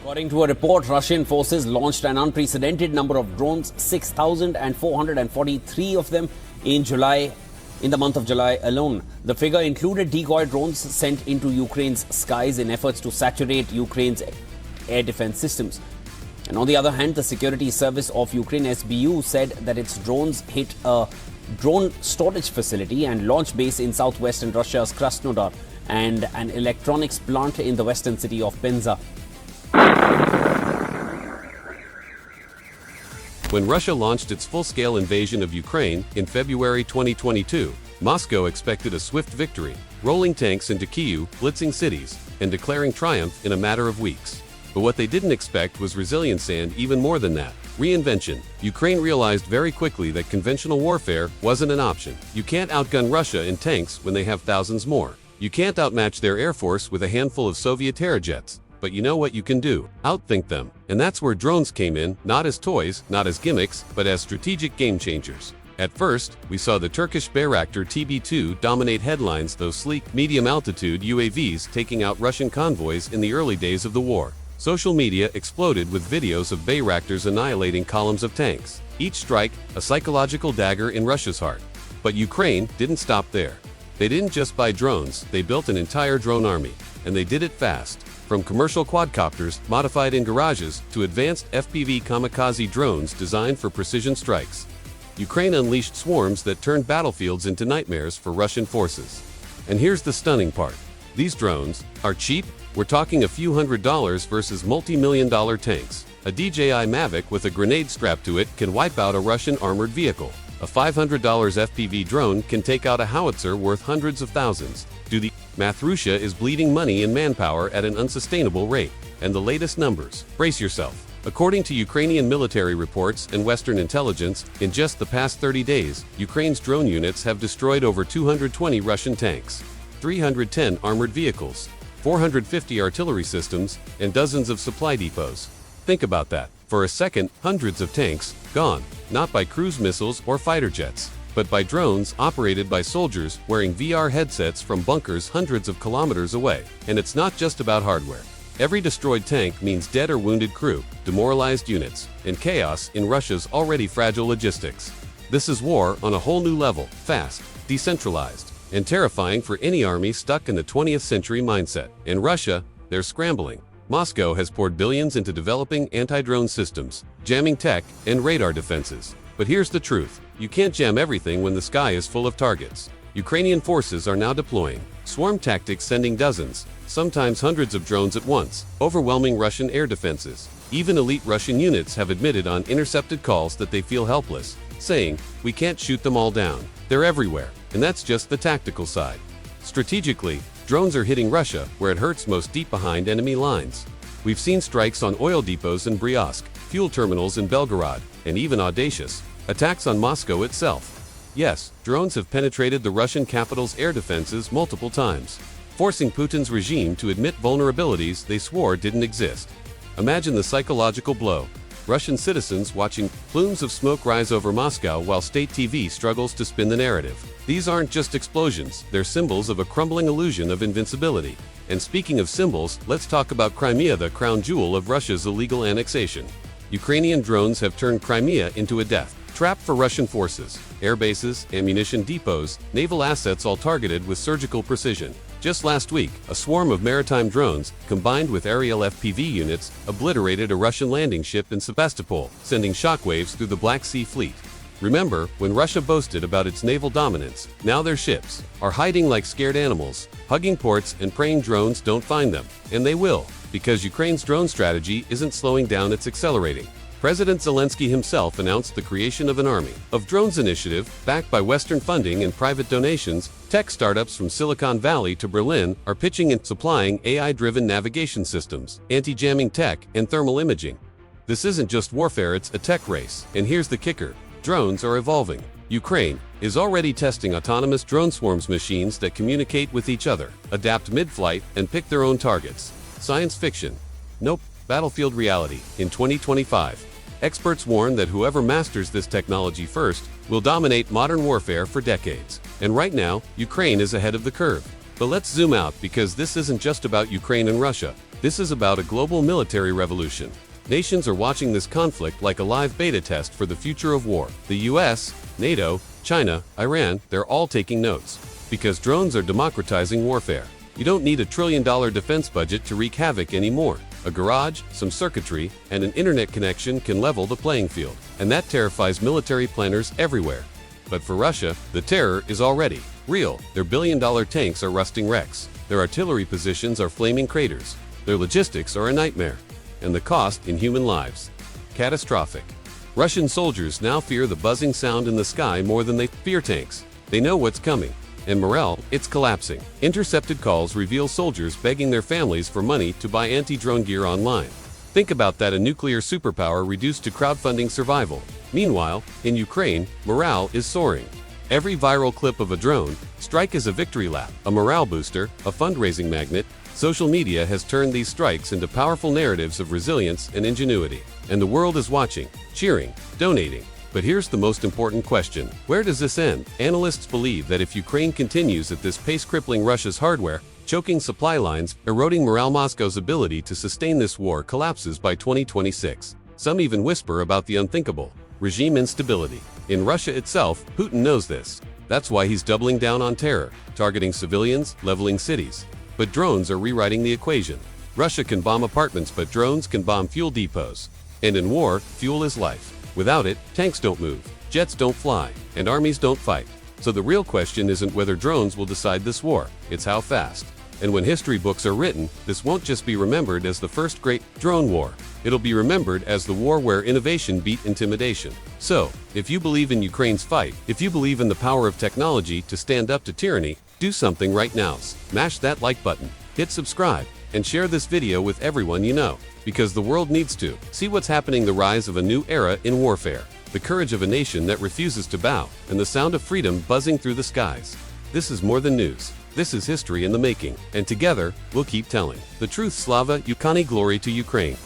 According to a report, Russian forces launched an unprecedented number of drones, 6,443 of them in the month of July alone. The figure included decoy drones sent into Ukraine's skies in efforts to saturate Ukraine's air defense systems. And on the other hand, the Security Service of Ukraine SBU said that its drones hit a drone storage facility and launch base in southwestern Russia's Krasnodar and an electronics plant in the western city of Penza. When Russia launched its full-scale invasion of Ukraine in February 2022, Moscow expected a swift victory, rolling tanks into Kyiv, blitzing cities, and declaring triumph in a matter of weeks. But what they didn't expect was resilience and, even more than that, reinvention. Ukraine realized very quickly that conventional warfare wasn't an option. You can't outgun Russia in tanks when they have thousands more. You can't outmatch their air force with a handful of Soviet Terrajets. But you know what you can do? Outthink them. And that's where drones came in, not as toys, not as gimmicks, but as strategic game changers. At first, we saw the Turkish Bayraktar TB2 dominate headlines, those sleek, medium-altitude UAVs taking out Russian convoys in the early days of the war. Social media exploded with videos of Bayraktars annihilating columns of tanks. Each strike, a psychological dagger in Russia's heart. But Ukraine didn't stop there. They didn't just buy drones, they built an entire drone army. And they did it fast. From commercial quadcopters modified in garages to advanced FPV kamikaze drones designed for precision strikes, Ukraine unleashed swarms that turned battlefields into nightmares for Russian forces. And here's the stunning part. These drones are cheap. We're talking a few $100s versus multi-million-dollar tanks. A DJI Mavic with a grenade strapped to it can wipe out a Russian armored vehicle. A $500 FPV drone can take out a howitzer worth hundreds of thousands. Math. Russia is bleeding money and manpower at an unsustainable rate. And the latest numbers. Brace yourself. According to Ukrainian military reports and Western intelligence, in just the past 30 days, Ukraine's drone units have destroyed over 220 Russian tanks, 310 armored vehicles, 450 artillery systems, and dozens of supply depots. Think about that. For a second, hundreds of tanks, gone, not by cruise missiles or fighter jets, but by drones operated by soldiers wearing VR headsets from bunkers hundreds of kilometers away. And it's not just about hardware. Every destroyed tank means dead or wounded crew, demoralized units, and chaos in Russia's already fragile logistics. This is war on a whole new level, fast, decentralized, and terrifying for any army stuck in the 20th century mindset. In Russia, they're scrambling. Moscow has poured billions into developing anti-drone systems, jamming tech, and radar defenses. But here's the truth. You can't jam everything when the sky is full of targets. Ukrainian forces are now deploying swarm tactics, sending dozens, sometimes hundreds of drones at once, overwhelming Russian air defenses. Even elite Russian units have admitted on intercepted calls that they feel helpless, saying, "We can't shoot them all down. They're everywhere." And that's just the tactical side. Strategically, drones are hitting Russia where it hurts most, deep behind enemy lines. We've seen strikes on oil depots in Bryansk, fuel terminals in Belgorod, and even audacious attacks on Moscow itself. Yes, drones have penetrated the Russian capital's air defenses multiple times, forcing Putin's regime to admit vulnerabilities they swore didn't exist. Imagine the psychological blow. Russian citizens watching plumes of smoke rise over Moscow while state TV struggles to spin the narrative. These aren't just explosions, they're symbols of a crumbling illusion of invincibility. And speaking of symbols, let's talk about Crimea, the crown jewel of Russia's illegal annexation. Ukrainian drones have turned Crimea into a death trap for Russian forces. Air bases, ammunition depots, naval assets, all targeted with surgical precision. Just last week, a swarm of maritime drones, combined with aerial FPV units, obliterated a Russian landing ship in Sebastopol, sending shockwaves through the Black Sea Fleet. Remember, when Russia boasted about its naval dominance, now their ships are hiding like scared animals, hugging ports and praying drones don't find them. And they will, because Ukraine's drone strategy isn't slowing down, it's accelerating. President Zelensky himself announced the creation of an Army of Drones initiative, backed by Western funding and private donations. Tech startups from Silicon Valley to Berlin are pitching in, supplying AI-driven navigation systems, anti-jamming tech, and thermal imaging. This isn't just warfare, it's a tech race. And here's the kicker. Drones are evolving. Ukraine is already testing autonomous drone swarms, machines that communicate with each other, adapt mid-flight, and pick their own targets. Science fiction? Nope. Battlefield reality. In 2025, Experts warn that whoever masters this technology first will dominate modern warfare for decades. And right now, Ukraine is ahead of the curve. But let's zoom out, because this isn't just about Ukraine and Russia. This is about a global military revolution. Nations are watching this conflict like a live beta test for the future of war. The US, NATO, China, Iran, they're all taking notes. Because drones are democratizing warfare. You don't need $1 trillion defense budget to wreak havoc anymore. A garage, some circuitry, and an internet connection can level the playing field. And that terrifies military planners everywhere. But for Russia, the terror is already real. Their billion-dollar tanks are rusting wrecks. Their artillery positions are flaming craters. Their logistics are a nightmare. And the cost in human lives, catastrophic. Russian soldiers now fear the buzzing sound in the sky more than they fear tanks. They know what's coming. And morale, it's collapsing. Intercepted calls reveal soldiers begging their families for money to buy anti-drone gear online. Think about that, a nuclear superpower reduced to crowdfunding survival. Meanwhile, in Ukraine, morale is soaring. Every viral clip of a drone strike is a victory lap, a morale booster, a fundraising magnet. Social media has turned these strikes into powerful narratives of resilience and ingenuity. And the world is watching, cheering, donating. But here's the most important question. Where does this end? Analysts believe that if Ukraine continues at this pace, crippling Russia's hardware, choking supply lines, eroding morale, Moscow's ability to sustain this war collapses by 2026. Some even whisper about the unthinkable: regime instability. In Russia itself, Putin knows this. That's why he's doubling down on terror, targeting civilians, leveling cities. But drones are rewriting the equation. Russia can bomb apartments, but drones can bomb fuel depots. And in war, fuel is life. Without it, tanks don't move, jets don't fly, and armies don't fight. So the real question isn't whether drones will decide this war, it's how fast. And when history books are written, this won't just be remembered as the first great drone war. It'll be remembered as the war where innovation beat intimidation. So, if you believe in Ukraine's fight, if you believe in the power of technology to stand up to tyranny, do something right now. Smash that like button, hit subscribe, and share this video with everyone you know. Because the world needs to see what's happening, the rise of a new era in warfare, the courage of a nation that refuses to bow, and the sound of freedom buzzing through the skies. This is more than news. This is history in the making, and together, we'll keep telling the truth. Slava Ukraini, glory to Ukraine.